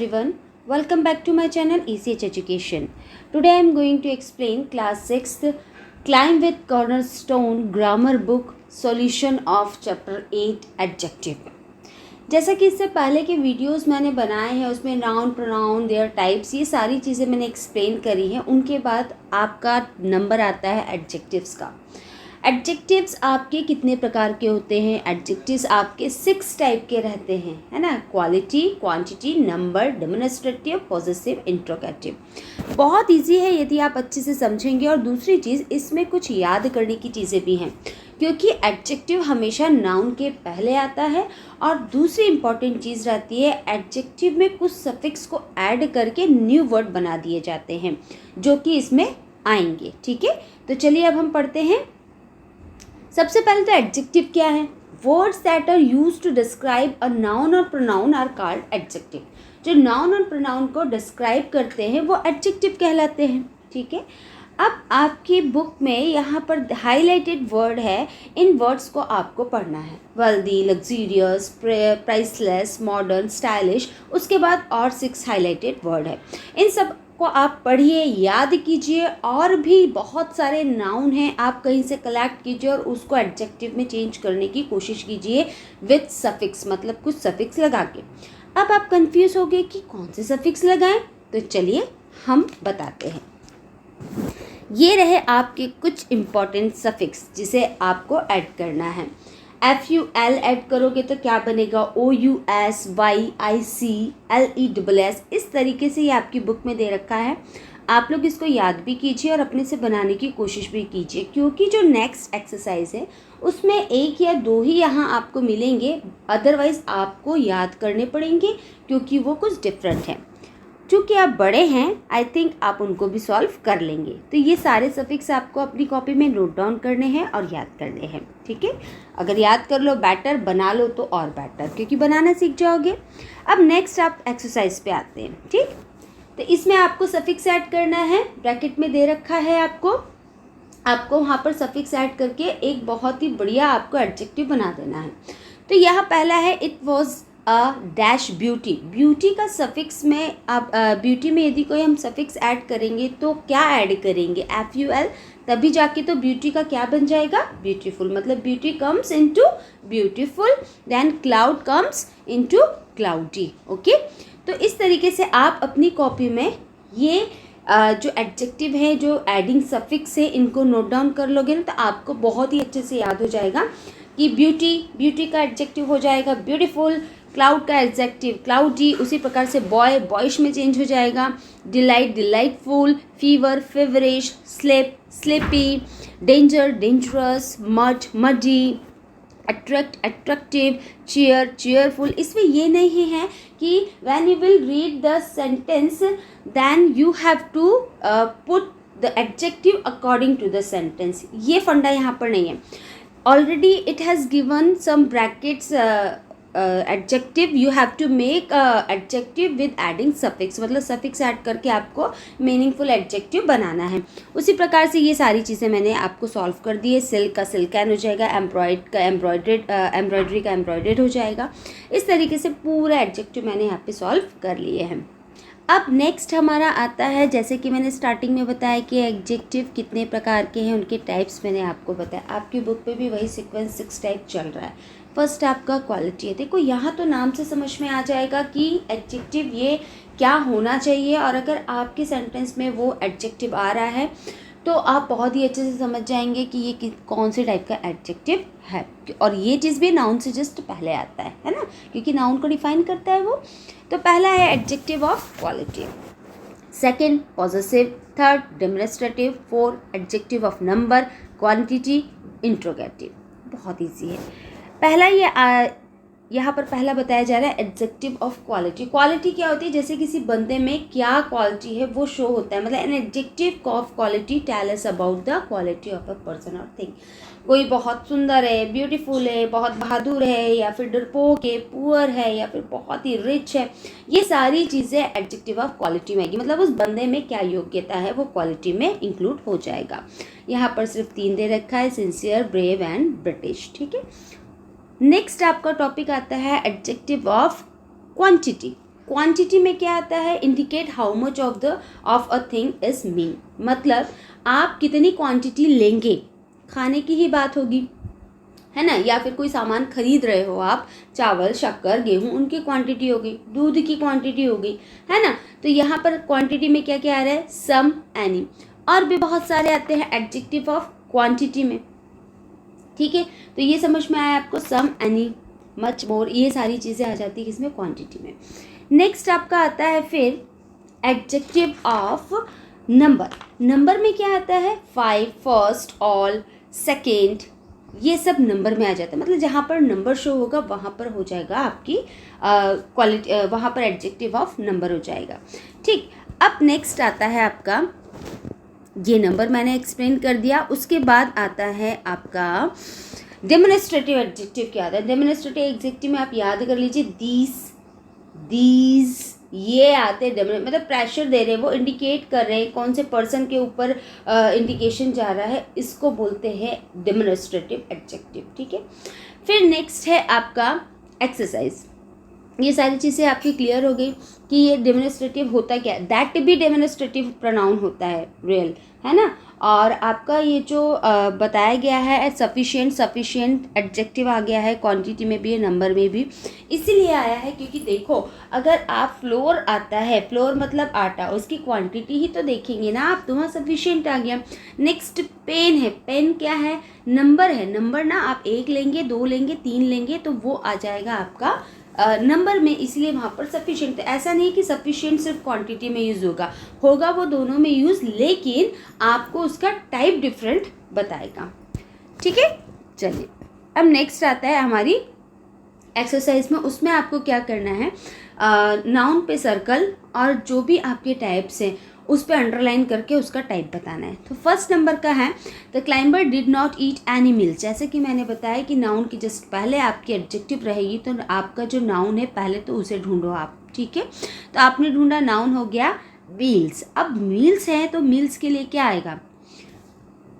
everyone, welcome back to my channel ECH Education. Today I am going to explain class 6th Climb with Cornerstone Grammar Book Solution of Chapter 8 Adjective. जैसा कि इससे पहले के videos मैंने बनाए हैं उसमें नाउन प्रोनाउन देयर टाइप्स ये सारी चीज़ें मैंने एक्सप्लेन करी हैं। उनके बाद आपका नंबर आता है एडजेक्टिव्स का। एडजेक्टिव्स आपके कितने प्रकार के होते हैं? एडजेक्टिव्स आपके 6 टाइप के रहते हैं, है ना। Quality, quantity, number, demonstrative, possessive, interrogative. बहुत इजी है यदि आप अच्छे से समझेंगे। और दूसरी चीज़, इसमें कुछ याद करने की चीज़ें भी हैं क्योंकि एडजेक्टिव हमेशा नाउन के पहले आता है। और दूसरी इंपॉर्टेंट चीज़ रहती है, एडजेक्टिव में कुछ सफिक्स को ऐड करके न्यू वर्ड बना दिए जाते हैं जो कि इसमें आएंगे। ठीक है, तो चलिए अब हम पढ़ते हैं। सबसे पहले तो एडजेक्टिव क्या है? Words that are use to describe a noun और प्रोनाउन आर कॉल्ड एडजेक्टिव। जो नाउन और प्रोनाउन को डिस्क्राइब करते हैं वो एडजेक्टिव कहलाते हैं। ठीक है, अब आपकी बुक में यहाँ पर हाईलाइटेड वर्ड है, इन वर्ड्स को आपको पढ़ना है। Wealthy, luxurious, priceless, modern, stylish, उसके बाद और 6 हाईलाइटेड वर्ड है। इन सब को आप पढ़िए, याद कीजिए। और भी बहुत सारे नाउन हैं, आप कहीं से कलेक्ट कीजिए और उसको एडजेक्टिव में चेंज करने की कोशिश कीजिए विथ सफिक्स, मतलब कुछ सफिक्स लगा के। अब आप कंफ्यूज हो गए कि कौन से सफिक्स लगाएं, तो चलिए हम बताते हैं। ये रहे आपके कुछ इम्पॉर्टेंट सफिक्स जिसे आपको ऐड करना है। FUL ऐड करोगे तो क्या बनेगा? OUS, YIC, LESS। इस तरीके से ये आपकी बुक में दे रखा है। आप लोग इसको याद भी कीजिए और अपने से बनाने की कोशिश भी कीजिए क्योंकि जो नेक्स्ट एक्सरसाइज है उसमें 1 या 2 ही यहाँ आपको मिलेंगे, अदरवाइज़ आपको याद करने पड़ेंगे क्योंकि वो कुछ डिफरेंट हैं। चूँकि आप बड़े हैं, आई थिंक आप उनको भी सॉल्व कर लेंगे। तो ये सारे सफिक्स आपको अपनी कॉपी में नोट डाउन करने हैं और याद करने हैं। ठीक है, अगर याद कर लो बेटर, बना लो तो और बेटर क्योंकि बनाना सीख जाओगे। अब नेक्स्ट आप एक्सरसाइज पे आते हैं। ठीक, तो इसमें आपको सफिक्स ऐड करना है। ब्रैकेट में दे रखा है आपको वहाँ पर सफिक्स ऐड करके एक बहुत ही बढ़िया आपको एडजेक्टिव बना देना है। तो यहाँ पहला है, it was a dash beauty. Beauty का सफिक्स में आप ब्यूटी में यदि कोई हम सफिक्स ऐड करेंगे तो क्या ऐड करेंगे? FUL, तभी जाके तो ब्यूटी का क्या बन जाएगा? ब्यूटीफुल। मतलब beauty comes into beautiful, then cloud comes into cloudy. Okay, तो इस तरीके से आप अपनी कॉपी में ये जो एडजेक्टिव है, जो एडिंग सफिक्स है, इनको नोट डाउन कर लोगे ना तो आपको बहुत ही अच्छे से याद हो जाएगा कि ब्यूटी का एडजेक्टिव हो जाएगा ब्यूटीफुल, क्लाउड का एडजेक्टिव क्लाउडी, उसी प्रकार से बॉय बॉयश में चेंज हो जाएगा, delight delightful, fever feverish, slip slippy, danger dangerous, mud muddy, attract attractive, cheer cheerful. इसमें ये नहीं है कि when you will read the sentence then you have to put the adjective according to the sentence. ये funda यहाँ पर नहीं है। Already it has given some brackets adjective, you have to make adjective with adding suffix, मतलब suffix add करके आपको meaningful adjective बनाना है। उसी प्रकार से ये सारी चीज़ें मैंने आपको सॉल्व कर दी है। सिल्क का सिल्कैन हो जाएगा, एम्ब्रॉयडरी का एम्ब्रॉयडेड हो जाएगा। इस तरीके से पूरा एडजेक्टिव मैंने यहाँ पे सॉल्व कर लिए हैं। अब नेक्स्ट हमारा आता है, जैसे कि मैंने स्टार्टिंग में बताया कि एडजेक्टिव कितने प्रकार के हैं, उनके टाइप्स मैंने आपको बताया। आपकी बुक पे भी वही सीक्वेंस 6 टाइप चल रहा है। फर्स्ट आपका क्वालिटी है। देखो यहाँ तो नाम से समझ में आ जाएगा कि एडजेक्टिव ये क्या होना चाहिए, और अगर आपके सेंटेंस में वो एडजेक्टिव आ रहा है तो आप बहुत ही अच्छे से समझ जाएंगे कि ये कौन से टाइप का एडजेक्टिव है। और ये चीज़ भी नाउन से जस्ट पहले आता है ना, क्योंकि नाउन को डिफाइन करता है वो। तो पहला है adjective of quality, second possessive, third demonstrative, fourth adjective of number, quantity, interrogative. बहुत ईजी है। पहला ये यहाँ पर पहला बताया जा रहा है एडजेक्टिव ऑफ क्वालिटी। क्वालिटी क्या होती है? जैसे किसी बंदे में क्या क्वालिटी है वो शो होता है। मतलब an adjective of quality tell us about the quality of a person or thing. कोई बहुत सुंदर है, ब्यूटीफुल है, बहुत बहादुर है, या फिर डरपोक है, पुअर है, या फिर बहुत ही रिच है, ये सारी चीज़ें एडजेक्टिव ऑफ क्वालिटी में आएगी। मतलब उस बंदे में क्या योग्यता है वो क्वालिटी में इंक्लूड हो जाएगा। यहाँ पर सिर्फ 3 दे रखा है, सिंसियर, ब्रेव एंड ब्रिटिश। ठीक है, नेक्स्ट आपका टॉपिक आता है एडजेक्टिव ऑफ क्वांटिटी। क्वांटिटी में क्या आता है, indicate how much of a thing is mean, मतलब आप कितनी क्वांटिटी लेंगे, खाने की ही बात होगी, है ना, या फिर कोई सामान खरीद रहे हो आप, चावल शक्कर गेहूं, उनकी क्वांटिटी हो गई, दूध की क्वांटिटी हो गई, है ना। तो यहाँ पर क्वांटिटी में क्या क्या आ रहा है, सम, एनी, और भी बहुत सारे आते हैं एडजेक्टिव ऑफ क्वांटिटी में, ठीक है। तो ये समझ में आया आपको, सम, एनी, मच, मोर, ये सारी चीज़ें आ जाती है किसमें, क्वांटिटी में। नेक्स्ट आपका आता है फिर एडजेक्टिव ऑफ नंबर। नंबर में क्या आता है, 5, फर्स्ट, ऑल, सेकेंड, ये सब नंबर में आ जाता है, मतलब जहाँ पर नंबर शो होगा वहाँ पर हो जाएगा आपकी क्वालिटी, वहाँ पर एडजेक्टिव ऑफ नंबर हो जाएगा, ठीक। अब नेक्स्ट आता है आपका, ये नंबर मैंने एक्सप्लेन कर दिया, उसके बाद आता है आपका डेमोन्स्ट्रेटिव एडजेक्टिव। क्या आता है डेमोन्स्ट्रेटिव एडजेक्टिव में, आप याद कर लीजिए, दीज ये आते हैं, मतलब प्रेशर दे रहे हैं, वो इंडिकेट कर रहे हैं कौन से पर्सन के ऊपर इंडिकेशन जा रहा है, इसको बोलते हैं डेमोन्स्ट्रेटिव एडजेक्टिव, ठीक है। फिर नेक्स्ट है आपका एक्सरसाइज। ये सारी चीज़ें आपकी क्लियर हो गई कि ये डेमोन्स्ट्रेटिव होता क्या है, दैट भी डेमोन्स्ट्रेटिव प्रोनाउन होता है, रियल, है ना। और आपका ये जो बताया गया है सफिशिएंट एडजेक्टिव आ गया है, क्वांटिटी में भी, नंबर में भी, इसीलिए आया है क्योंकि देखो, अगर आप फ्लोर आता है, फ्लोर मतलब आटा, उसकी क्वांटिटी ही तो देखेंगे ना आप, तो वहाँ सफिशिएंट आ गया। नेक्स्ट पेन है, पेन क्या है, नंबर है, नंबर ना आप 1 लेंगे, 2 लेंगे, 3 लेंगे तो वो आ जाएगा आपका नंबर में, इसलिए वहाँ पर सफिशिएंट। ऐसा नहीं कि सफिशिएंट सिर्फ क्वांटिटी में यूज़ होगा वो दोनों में यूज़, लेकिन आपको उसका टाइप डिफरेंट बताएगा, ठीक है। चलिए अब नेक्स्ट आता है हमारी एक्सरसाइज में, उसमें आपको क्या करना है, नाउन पे सर्कल और जो भी आपके टाइप्स हैं उस पर अंडरलाइन करके उसका टाइप बताना है। तो फर्स्ट नंबर का है, the climber did not eat any meal. जैसे कि मैंने बताया कि नाउन की जस्ट पहले आपकी एडजेक्टिव रहेगी, तो आपका जो नाउन है पहले तो उसे ढूंढो आप, ठीक है। तो आपने ढूंढा, नाउन हो गया मील्स। अब मील्स है तो मील्स के लिए क्या आएगा,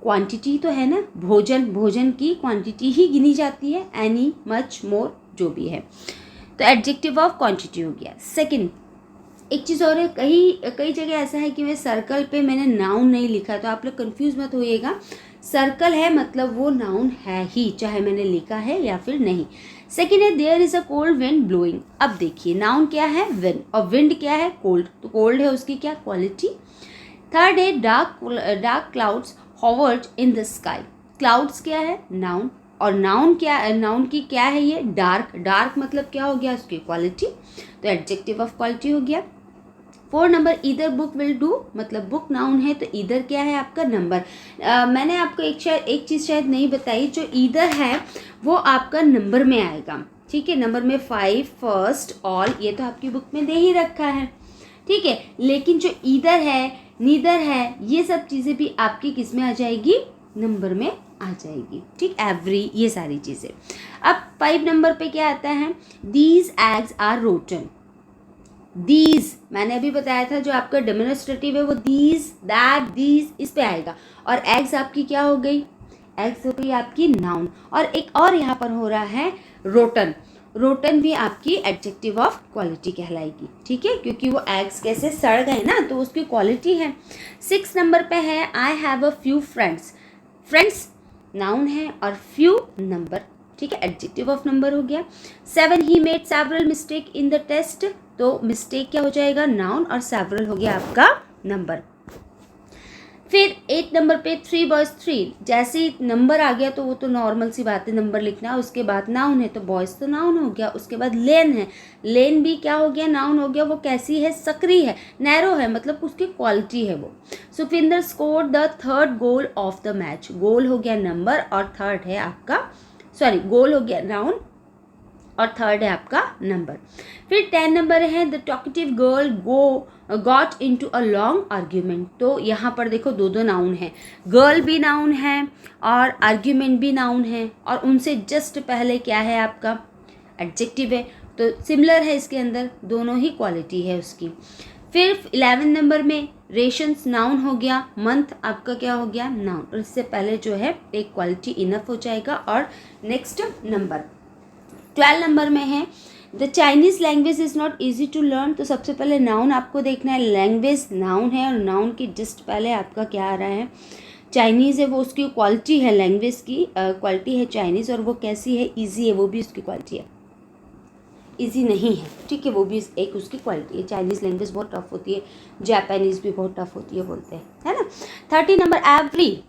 क्वांटिटी तो है ना, भोजन की क्वांटिटी ही गिनी जाती है, एनी, मच, मोर, जो भी है, तो एडजेक्टिव ऑफ क्वांटिटी हो गया। सेकंड, एक चीज़ और है, कई जगह ऐसा है कि मैं सर्कल पे मैंने नाउन नहीं लिखा, तो आप लोग कंफ्यूज मत होइएगा, सर्कल है मतलब वो नाउन है ही, चाहे मैंने लिखा है या फिर नहीं। सेकेंड है, there is a cold wind blowing. अब देखिए, नाउन क्या है, विंड, और विंड क्या है, कोल्ड, तो कोल्ड है उसकी क्या, क्वालिटी। थर्ड है, dark clouds hovered in the sky. Clouds क्या है, नाउन, और नाउन की क्या है ये, डार्क मतलब क्या हो गया, उसकी क्वालिटी, तो एडजेक्टिव ऑफ क्वालिटी हो गया। 4 number, either book will do, मतलब बुक नाउन है तो ईदर क्या है आपका, नंबर। मैंने आपको एक चीज़ शायद नहीं बताई, जो ईदर है वो आपका नंबर में आएगा, ठीक है। नंबर में 5, फर्स्ट, ऑल, ये तो आपकी बुक में दे ही रखा है, ठीक है। लेकिन जो ईदर है, नीदर है, ये सब चीज़ें भी आपकी किस में आ जाएगी, नंबर में आ जाएगी, ठीक, एवरी, ये सारी चीज़ें। अब 5 नंबर पे क्या आता है, these eggs are rotten. These मैंने अभी बताया था, जो आपका डेमोन्स्ट्रेटिव है वो दीज, दैट, दीज, इस पे आएगा, और एग्स आपकी क्या हो गई, एग्स हो गई आपकी नाउन। और एक और यहाँ पर हो रहा है रोटन, रोटन भी आपकी एडजेक्टिव ऑफ क्वालिटी कहलाएगी, ठीक है, क्योंकि वो एग्स कैसे सड़ गए ना, तो उसकी क्वालिटी है। 6 नंबर पे है, I have a few friends. Friends noun है और फ्यू नंबर, ठीक है, एडजेक्टिव ऑफ नंबर हो गया। 7, he made several mistake in the test, तो मिस्टेक क्या हो जाएगा, नाउन, और सेवरल हो गया आपका नंबर। फिर 8 नंबर पे 3 बॉयज 3, जैसे ही नंबर आ गया तो वो तो नॉर्मल सी बात है, नंबर लिखना, उसके बाद नाउन है तो बॉयज तो नाउन हो गया। उसके बाद लेन है, लेन भी क्या हो गया, नाउन हो गया। वो कैसी है, सकरी है, नैरो है, मतलब उसकी क्वालिटी है वो। Sukhwinder scored the 3rd goal of the match, goal हो गया नंबर और थर्ड है आपका, सॉरी, गोल हो गया नाउन और थर्ड है आपका नंबर। फिर 10 नंबर है, the talkative girl got into a long argument. तो यहाँ पर देखो दो नाउन है, गर्ल भी नाउन है और आर्ग्यूमेंट भी नाउन है, और उनसे जस्ट पहले क्या है आपका, एडजेक्टिव है, तो सिमिलर है इसके अंदर, दोनों ही क्वालिटी है उसकी। फिर 11 नंबर में रेशंस नाउन हो गया, मंथ आपका क्या हो गया, नाउन, और इससे पहले जो है एक क्वालिटी इनफ हो जाएगा। और नेक्स्ट नंबर 12 नंबर में है, the Chinese language is not easy to learn. तो सबसे पहले नाउन आपको देखना है, लैंग्वेज नाउन है और नाउन की जस्ट पहले आपका क्या आ रहा है, चाइनीज़ है, वो उसकी क्वालिटी है, लैंग्वेज की क्वालिटी है चाइनीज़, और वो कैसी है, ईजी है, वो भी उसकी क्वालिटी है, ईजी नहीं है, ठीक है, वो भी एक उसकी क्वालिटी है। चाइनीज़ लैंग्वेज बहुत टफ होती है, जापानीज़ भी बहुत टफ होती है बोलते हैं, है ना। 30 number,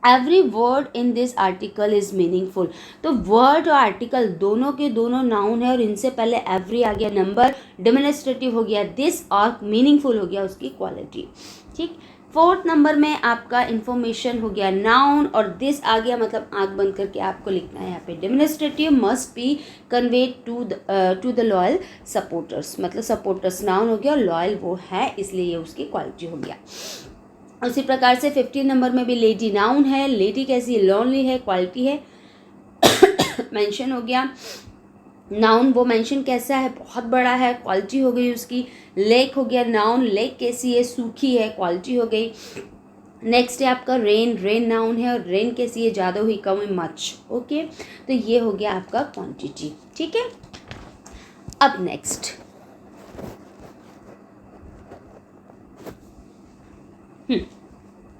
every word in this article is meaningful. तो वर्ड और आर्टिकल दोनों के दोनों नाउन है और इनसे पहले एवरी आ गया, नंबर डेमोन्स्ट्रेटिव हो गया दिस, और मीनिंगफुल हो गया उसकी क्वालिटी, ठीक। 4th नंबर में आपका इंफॉर्मेशन हो गया नाउन और दिस आ गया, मतलब आंख बंद करके आपको लिखना है यहाँ पे, demonstrative must be conveyed to the loyal supporters, मतलब सपोर्टर्स नाउन हो गया, लॉयल वो है इसलिए ये उसकी क्वालिटी हो गया। उसी प्रकार से 15 नंबर में भी लेडी नाउन है, लेडी कैसी है, लॉनली है, क्वालिटी है, मेंशन हो गया, नाउन वो मेंशन कैसा है, बहुत बड़ा है, क्वालिटी हो गई उसकी। लेक हो गया नाउन, लेक कैसी है, सूखी है, क्वालिटी हो गई। नेक्स्ट है आपका रेन, रेन नाउन है और रेन कैसी है, ज़्यादा हुई, कम हुई, मच, ओके। तो ये हो गया आपका क्वांटिटी, ठीक है। अब नेक्स्ट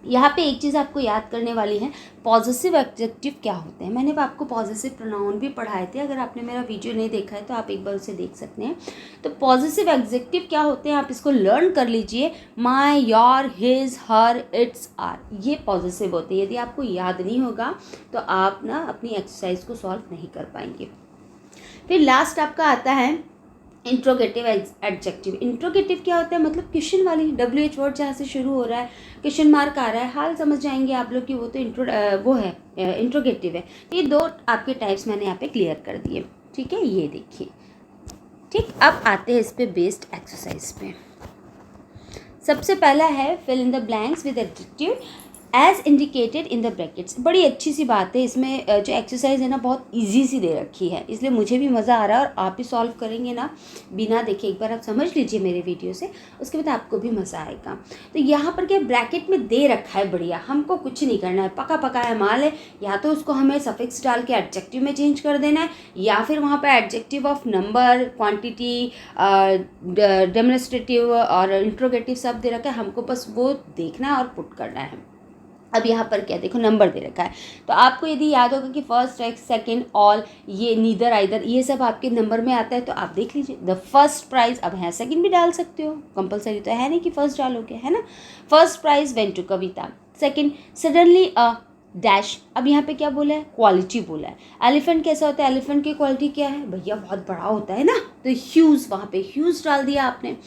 यहाँ पे एक चीज़ आपको याद करने वाली है, पॉजिटिव एडजेक्टिव क्या होते हैं। मैंने आपको पॉजिटिव प्रोनाउन भी पढ़ाए थे, अगर आपने मेरा वीडियो नहीं देखा है तो आप एक बार उसे देख सकते हैं। तो पॉजिटिव एडजेक्टिव क्या होते हैं, आप इसको लर्न कर लीजिए, my, your, his, her, its, our, ये पॉजिटिव होते हैं। यदि आपको याद नहीं होगा तो आप ना अपनी एक्सरसाइज को सॉल्व नहीं कर पाएंगे। फिर लास्ट आपका आता है इंट्रोगेटिव एडजेक्टिव। इंट्रोगेटिव क्या होता है, मतलब क्वेश्चन वाली, WH वर्ड जहाँ से शुरू हो रहा है, क्वेश्चन मार्क आ रहा है, हाल समझ जाएंगे आप लोग कि वो तो वो है इंट्रोगेटिव है। तो ये 2 आपके टाइप्स मैंने यहाँ पे क्लियर कर दिए, ठीक है, ये देखिए, ठीक। अब आते हैं इस पे बेस्ड एक्सरसाइज पे। सबसे पहला है fill in the blanks with adjective as indicated in the brackets. बड़ी अच्छी सी बात है, इसमें जो एक्सरसाइज है ना बहुत इजी सी दे रखी है, इसलिए मुझे भी मज़ा आ रहा है और आप भी सॉल्व करेंगे ना बिना देखे, एक बार आप समझ लीजिए मेरे वीडियो से, उसके बाद आपको भी मज़ा आएगा। तो यहाँ पर क्या ब्रैकेट में दे रखा है, बढ़िया, हमको कुछ नहीं करना है, पका पकाया माल है, या तो उसको हमें सफिक्स डाल के एडजेक्टिव में चेंज कर देना है, या फिर वहाँ पर adjective of number, quantity, demonstrative और इंट्रोगेटिव सब दे रखा है, हमको बस वो देखना है और पुट करना है। अब यहाँ पर क्या देखो, नंबर दे रखा है, तो आपको यदि याद होगा कि फर्स्ट, सेकंड, ऑल, ये नीदर, आइदर, ये सब आपके नंबर में आता है, तो आप देख लीजिए। द फर्स्ट प्राइज, अब है सेकंड भी डाल सकते हो, कंपलसरी तो है नहीं कि फर्स्ट डालोगे, है ना। First prize went to Kavita. Second, suddenly a dash, अब यहाँ पे क्या बोला है, क्वालिटी बोला है। एलिफेंट कैसा होता है, एलिफेंट की क्वालिटी क्या है भैया, बहुत बड़ा होता है ना, तो ह्यूज, वहाँ पे ह्यूज डाल दिया आपने।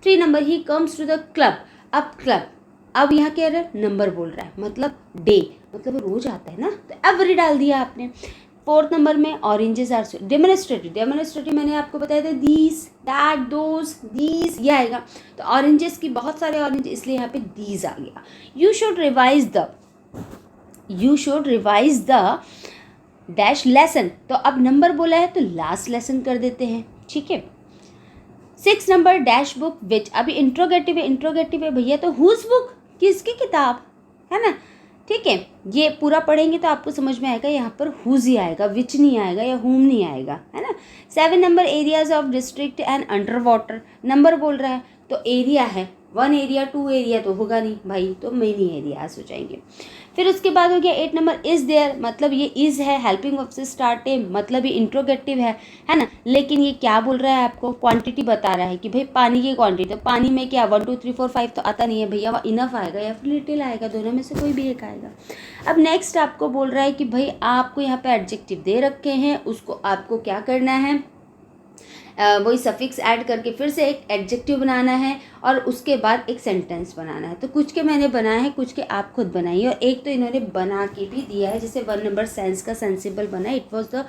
3 number, he comes to the club. अब क्लब, अब यहाँ क्या रहा है, नंबर बोल रहा है, मतलब डे, मतलब रोज आता है ना, तो एवरी डाल दिया आपने। 4th नंबर में ऑरेंजेस आर डेमोन्स्ट्रेटिव, डेमोन्स्ट्रेटिव मैंने आपको बताया था, दीज, दैट, दोज, दीज, ये आएगा। तो ऑरेंजेस की बहुत सारे ऑरेंज, इसलिए यहाँ पे दीज आ गया। You should revise the dash lesson, तो अब नंबर बोला है तो लास्ट लेसन कर देते हैं, ठीक है। 6 नंबर, डैश बुक विच, अभी इंट्रोगेटिव है भैया, तो हुज बुक, किसकी किताब, है ना, ठीक है। ये पूरा पढ़ेंगे तो आपको समझ में आएगा, यहाँ पर हुज ही आएगा, विच नहीं आएगा या हुम नहीं आएगा, है ना। 7 number, areas of district and under water, number बोल रहा है तो एरिया है, 1 एरिया 2 एरिया तो होगा नहीं भाई, तो मेनी एरियाज हो जाएंगे। फिर उसके बाद हो गया 8 नंबर, इज़ देयर, मतलब ये इज़ है, हेल्पिंग वर्ब से स्टार्ट है, मतलब ये इंट्रोगेटिव है ना, लेकिन ये क्या बोल रहा है, आपको क्वांटिटी बता रहा है कि भाई पानी की क्वांटिटी, तो पानी में क्या 1 2 3 4 5 तो आता नहीं है भैया, वह इनफ आएगा या फिर लिटिल आएगा, दोनों में से कोई भी एक आएगा। अब नेक्स्ट आपको बोल रहा है कि भाई आपको यहाँ पे एडजेक्टिव दे रखे हैं, उसको आपको क्या करना है, वही सफिक्स ऐड करके फिर से एक एडजेक्टिव बनाना है और उसके बाद एक सेंटेंस बनाना है। तो कुछ के मैंने बनाए हैं, कुछ के आप खुद बनाइए, और एक तो इन्होंने बना के भी दिया है, जैसे 1 नंबर सेंस का सेंसिबल बना, it was the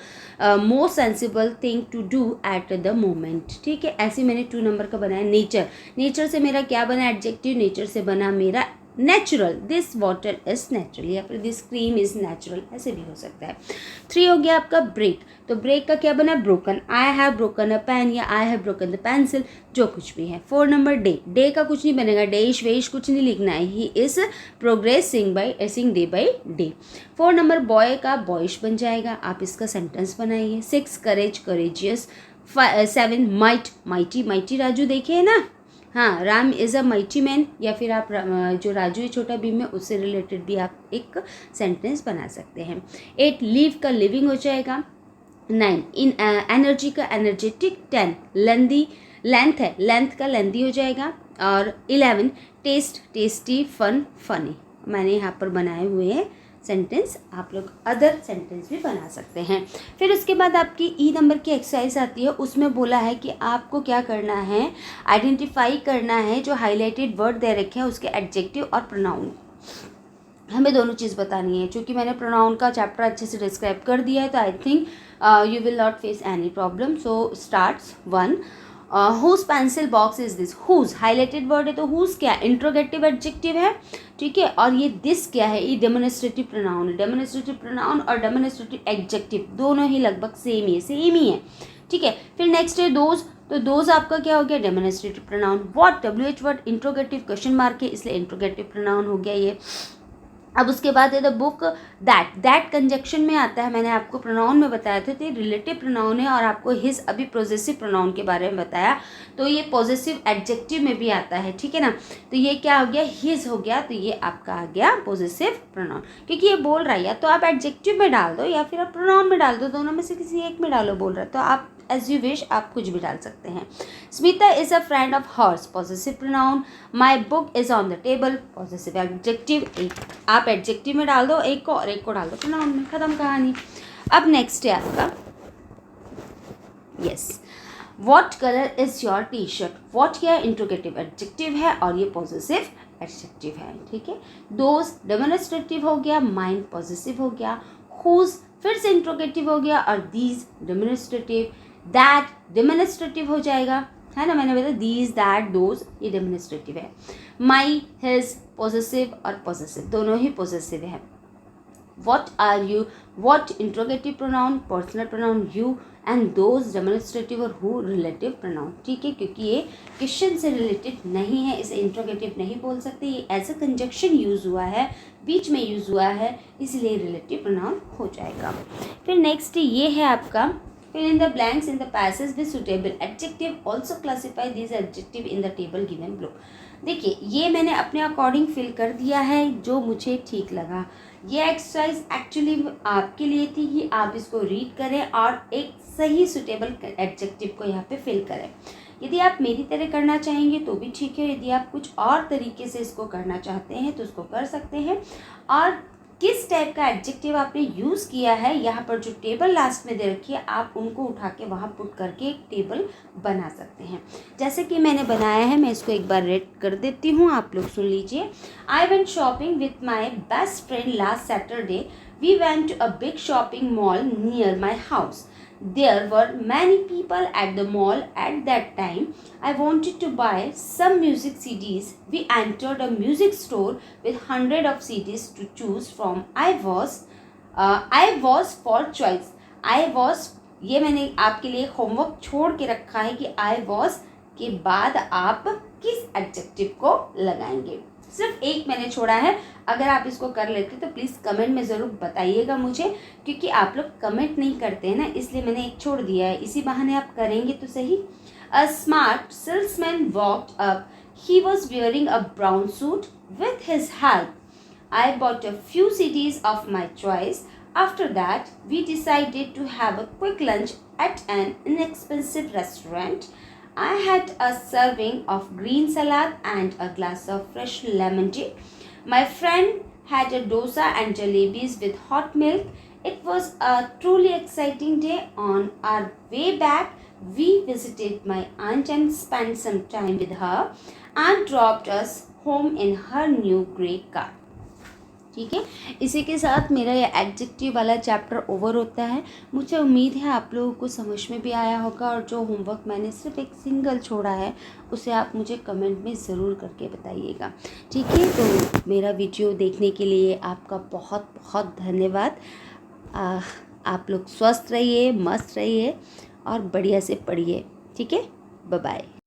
most sensible thing to do at the moment, ठीक है। ऐसे मैंने 2 नंबर का बनाया नेचर, नेचर से मेरा क्या बना एडजेक्टिव, नेचर से बना मेरा natural, this water is natural, या फिर दिस क्रीम इज नेचुरल, ऐसे भी हो सकता है। 3 हो गया आपका ब्रेक, तो ब्रेक का क्या बना, broken, I have broken a pen या I have broken the pencil, जो कुछ भी है। 4 नंबर, डे, डे का कुछ नहीं बनेगा, डेश वेश कुछ नहीं लिखना है, he is progressing day by day. 4 number, boy का बॉयश बन जाएगा, आप इसका सेंटेंस बनाइए। 6 courage, courageous. 7 might, mighty, mighty Raju देखे है ना, हाँ, Ram is a mighty man, या फिर आप जो राजू है छोटा भीम है उससे रिलेटेड भी आप एक सेंटेंस बना सकते हैं। 8 लीव का लिविंग हो जाएगा। 9 इन एनर्जी का एनर्जेटिक। 10 लेंदी, लेंथ है, लेंथ का लेंदी हो जाएगा। और 11 टेस्ट, टेस्टी, फन, फनी। मैंने यहाँ पर बनाए हुए हैं सेंटेंस, आप लोग अदर सेंटेंस भी बना सकते हैं। फिर उसके बाद आपकी ई नंबर की एक्सरसाइज आती है, उसमें बोला है कि आपको क्या करना है, आइडेंटिफाई करना है जो हाईलाइटेड वर्ड दे रखे हैं उसके एडजेक्टिव और प्रोनाउन। हमें दोनों चीज़ बतानी है। चूँकि मैंने प्रोनाउन का चैप्टर अच्छे से डिस्क्राइब कर दिया है तो I think you will not face any problem. So starts 1, whose pencil box is this. Whose highlighted word है तो हुज क्या, इंट्रोगेटिव एडजेक्टिव है, ठीक है। और ये दिस क्या है, ये डेमोन्स्ट्रेटिव प्रोनाउन है। डेमोन्स्ट्रेटिव प्रोनाउन और डेमोन्स्ट्रेटिव एडजेक्टिव दोनों ही लगभग सेम ही है, ठीक है। फिर नेक्स्ट है दोज, तो दोज आपका क्या हो गया, demonstrative pronoun. What, WH word interrogative question mark है इसलिए इंट्रोगेटिव प्रोनाउन हो गया ये। अब उसके बाद है the book, that, that conjunction में आता है, मैंने आपको प्रोनाउन में बताया था, तो ये रिलेटिव प्रोनाउन है। और आपको हिज अभी पॉजेसिव प्रोनाउन के बारे में बताया, तो ये पॉजेसिव एडजेक्टिव में भी आता है, ठीक है ना। तो ये क्या हो गया, हिज हो गया, तो ये आपका आ गया पॉजेसिव प्रोनाउन, क्योंकि ये बोल रहा है या तो आप एडजेक्टिव में डाल दो या फिर आप प्रोनाउन में डाल दो, दोनों में से किसी एक में डालो बोल रहा है, तो आप एज यू विश आप कुछ भी डाल सकते हैं। Smita is a friend of hers, possessive pronoun. My book is on the table, possessive adjective, एक आप एडजेक्टिव में डाल दो एक को और एक को डाल दो प्रोनाउन में, खत्म कहानी। अब नेक्स्ट है आपका, yes, what colour is your T shirt. What क्या है, इंट्रोगेटिव एडजेक्टिव है और ये पॉजेसिव एडजेक्टिव है, ठीक है। दोज डेमोन्स्ट्रेटिव हो गया, माइंड पॉजेसिव हो गया, हुज फिर से इंट्रोगेटिव हो गया और दीज डेमोन्स्ट्रेटिव, दैट डेमोन्स्ट्रेटिव हो जाएगा, है ना। मैंने बताया दीज, दैट, दोज ये डेमोन्स्ट्रेटिव है। माई, हिज पॉजेसिव और पॉजेसिव दोनों ही पॉजेसिव है। What are you, what interrogative pronoun, personal pronoun you, and those demonstrative और हु रिलेटिव प्रोनाउन, ठीक है। क्योंकि ये क्वेश्चन से रिलेटेड नहीं है, इसे इंट्रोगेटिव नहीं बोल सकते, ये एज अ कंजक्शन यूज़ हुआ है, बीच में यूज़ हुआ है, इसलिए रिलेटिव प्रोनाउन हो जाएगा। फिर नेक्स्ट ये है आपका, fill in the blanks in the passage with suitable adjective, also classify these adjective in the table given below। देखिए ये मैंने अपने अकॉर्डिंग फिल कर दिया है जो मुझे ठीक लगा। ये एक्सरसाइज एक्चुअली आपके लिए थी कि आप इसको रीड करें और एक सही सुटेबल एडजेक्टिव को यहाँ पे फिल करें। यदि आप मेरी तरह करना चाहेंगे तो भी ठीक है, यदि आप कुछ और तरीके से इसको करना चाहते हैं तो उसको कर सकते हैं। और किस टाइप का एडजेक्टिव आपने यूज़ किया है, यहाँ पर जो टेबल लास्ट में दे रखी है आप उनको उठा के वहाँ पुट करके एक टेबल बना सकते हैं। जैसे कि मैंने बनाया है, मैं इसको एक बार रेड कर देती हूँ, आप लोग सुन लीजिए। I went shopping with my best friend last Saturday. We went to a big shopping mall near my house. There were many people at the mall at that time. I wanted to buy some music CDs. We entered a music store with hundred of CDs to choose from. I was for choice. I was, ये मैंने आपके लिए homework छोड़ के रखा है कि I was के बाद आप किस एडजेक्टिव को लगाएंगे। सिर्फ एक मैंने छोड़ा है, अगर आप इसको कर लेते तो प्लीज़ कमेंट में ज़रूर बताइएगा मुझे, क्योंकि आप लोग कमेंट नहीं करते हैं ना, इसलिए मैंने एक छोड़ दिया है। इसी बहाने आप करेंगे तो सही। A smart salesman walked up. He was wearing a brown suit. With his help I bought a few CDs of my choice. After that we decided to have a quick lunch at an inexpensive restaurant. I had a serving of green salad and a glass of fresh lemon tea. My friend had a dosa and jalebis with hot milk. It was a truly exciting day. On our way back, we visited my aunt and spent some time with her and dropped us home in her new grey car. ठीक है, इसी के साथ मेरा ये adjective वाला chapter over होता है। मुझे उम्मीद है आप लोगों को समझ में भी आया होगा, और जो होमवर्क मैंने सिर्फ एक सिंगल छोड़ा है उसे आप मुझे कमेंट में ज़रूर करके बताइएगा, ठीक है। तो मेरा वीडियो देखने के लिए आपका बहुत बहुत धन्यवाद। आप लोग स्वस्थ रहिए, मस्त रहिए और बढ़िया से पढ़िए, ठीक है। Bye bye.